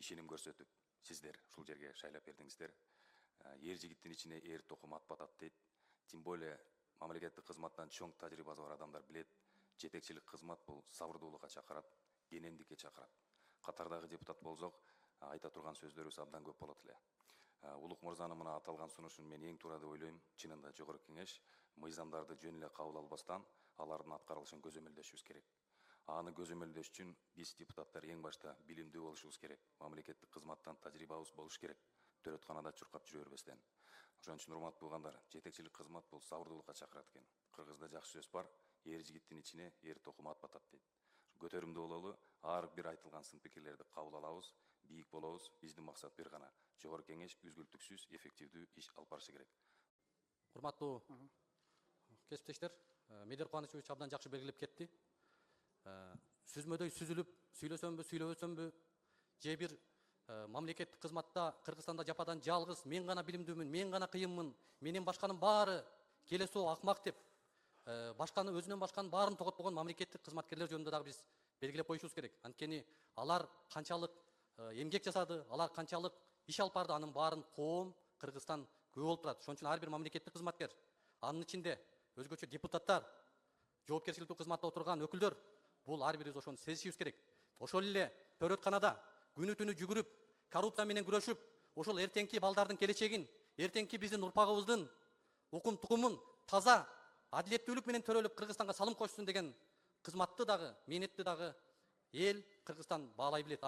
ишеним көрсөтүп, сиздер ушул жерге шайлап бердиңиздер. Эр жигиттин ичине эр токум ат батат дейт. Тем более мамлекеттик кызматтан чоң тажрыйбасы бар адамдар билет. Жетекчилик кызмат бул сабырдуулукка чакырат, кенендикке чакырат. Катардагы депутат болсок, айта турган сөздөрүбүз абдан көп болот эле. Улук мырзанын мына аталган сунушун мен эң туура деп ойлойм. Чынында жогорку кеңеш мыйзамдарды жөн эле кабыл албастан алардын аткарылышын көзөмөлдөшүбүз керек. Аны көзөмөлдөш үчүн биз депутаттар эң башта билимдүү болушубуз керек. Мамлекеттик кызматтан тажрыйбабыз болуш керек. Төрөтканада чуркап жүрө бербестен. Ошон үчүн урматтуу угандар, жетекчилик кызмат бул сабырдуулукка чакырат экен. Кыргызда жакшы сөз бар, эр жигиттин ичине эр токум ат батат дейт. Көтөрүмдүү бололу, ар бир айтылган сын пикирлерди кабыл алабыз, бийик болобуз. Биздин максат бир гана. Жогорку кеңеш үзгүлтүксүз, эффективдүү иш алып барышы керек. Урматтуу кесиптештер, Медер Кубанычевич абдан жакшы белгилеп кетти. Сүзмөдөй сүзүлүп, сүйлөсөмбү, же бир мамлекеттик кызматта Кыргызстанда жападан жалгыз мен гана билимдүүмүн, мен гана кыйынмын, менен башканын баары келесоо акмак деп башканы өзүнөн башканын баарын тоготпогон мамлекеттик кызматкерлер жөнүндө дагы биз белгилеп коюшубуз керек. Анткени алар канчалык эмгек жасады, алар канчалык иш алып барды, анын баарын коом, Кыргызстан күбө болуп турат. Ошон үчүн ар бир мамлекеттик кызматкер, анын ичинде өзгөчө депутаттар, жоопкерчиликтүү кызматта отурган өкүлдөр, бул ар бирибиз ошону сезишибиз керек. Ошол эле төрөтканада күнү түнү жүгүрүп, коррупция менен күрөшүп, ошол эртеңки балдардын келечегин, эртеңки биздин урпагыбыздын укум тукумун таза, адилеттүүлүк менен төрөлүп Кыргызстанга салым кошсун деген кызматты дагы, мээнетти дагы эл Кыргызстан баалай билет.